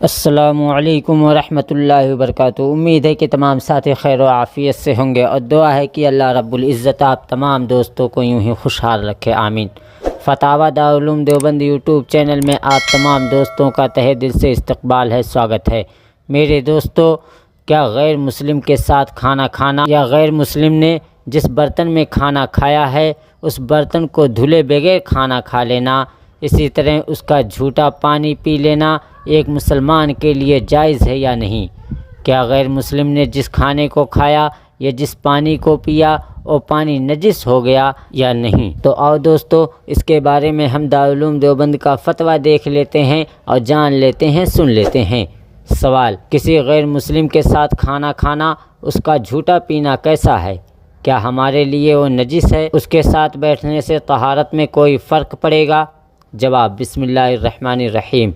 السلام علیکم ورحمۃ اللہ وبرکاتہ۔ امید ہے کہ تمام ساتھی خیر و عافیت سے ہوں گے، اور دعا ہے کہ اللہ رب العزت آپ تمام دوستوں کو یوں ہی خوشحال رکھے، آمین۔ فتاوی دارالعلوم دیوبند یوٹیوب چینل میں آپ تمام دوستوں کا تہہ دل سے استقبال ہے، سواگت ہے۔ میرے دوستو، کیا غیر مسلم کے ساتھ کھانا کھانا یا غیر مسلم نے جس برتن میں کھانا کھایا ہے اس برتن کو دھلے بغیر کھانا کھا لینا، اسی طرح اس کا جھوٹا پانی پی لینا ایک مسلمان کے لیے جائز ہے یا نہیں؟ کیا غیر مسلم نے جس کھانے کو کھایا یا جس پانی کو پیا وہ پانی نجس ہو گیا یا نہیں؟ تو آؤ دوستو، اس کے بارے میں ہم دارالعلوم دیوبند کا فتویٰ دیکھ لیتے ہیں اور جان لیتے ہیں، سن لیتے ہیں۔ سوال: کسی غیر مسلم کے ساتھ کھانا کھانا، اس کا جھوٹا پینا کیسا ہے؟ کیا ہمارے لیے وہ نجس ہے؟ اس کے ساتھ بیٹھنے سے طہارت میں کوئی فرق پڑے گا؟ جواب: بسم اللہ الرحمن الرحیم۔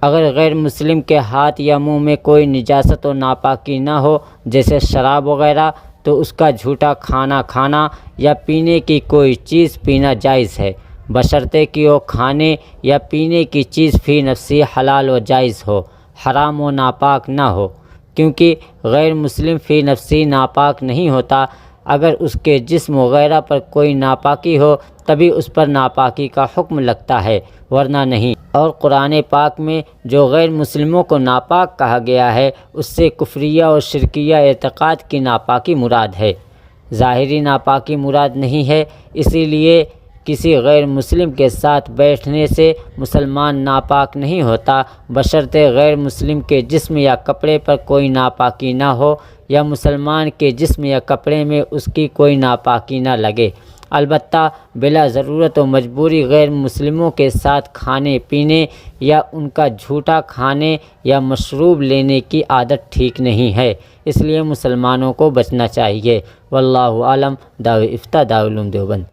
اگر غیر مسلم کے ہاتھ یا منہ میں کوئی نجاست و ناپاکی نہ ہو، جیسے شراب وغیرہ، تو اس کا جھوٹا کھانا کھانا یا پینے کی کوئی چیز پینا جائز ہے، بشرطے کہ وہ کھانے یا پینے کی چیز فی نفسی حلال و جائز ہو، حرام و ناپاک نہ ہو، کیونکہ غیر مسلم فی نفسی ناپاک نہیں ہوتا۔ اگر اس کے جسم وغیرہ پر کوئی ناپاکی ہو تبھی اس پر ناپاکی کا حکم لگتا ہے، ورنہ نہیں۔ اور قرآن پاک میں جو غیر مسلموں کو ناپاک کہا گیا ہے اس سے کفریہ اور شرکیہ اعتقاد کی ناپاکی مراد ہے، ظاہری ناپاکی مراد نہیں ہے۔ اسی لیے کسی غیر مسلم کے ساتھ بیٹھنے سے مسلمان ناپاک نہیں ہوتا، بشرطے غیر مسلم کے جسم یا کپڑے پر کوئی ناپاکی نہ ہو یا مسلمان کے جسم یا کپڑے میں اس کی کوئی ناپاکی نہ لگے۔ البتہ بلا ضرورت و مجبوری غیر مسلموں کے ساتھ کھانے پینے یا ان کا جھوٹا کھانے یا مشروب لینے کی عادت ٹھیک نہیں ہے، اس لیے مسلمانوں کو بچنا چاہیے۔ واللہ اعلم۔ دعوی افتاء دارالعلوم دیوبند۔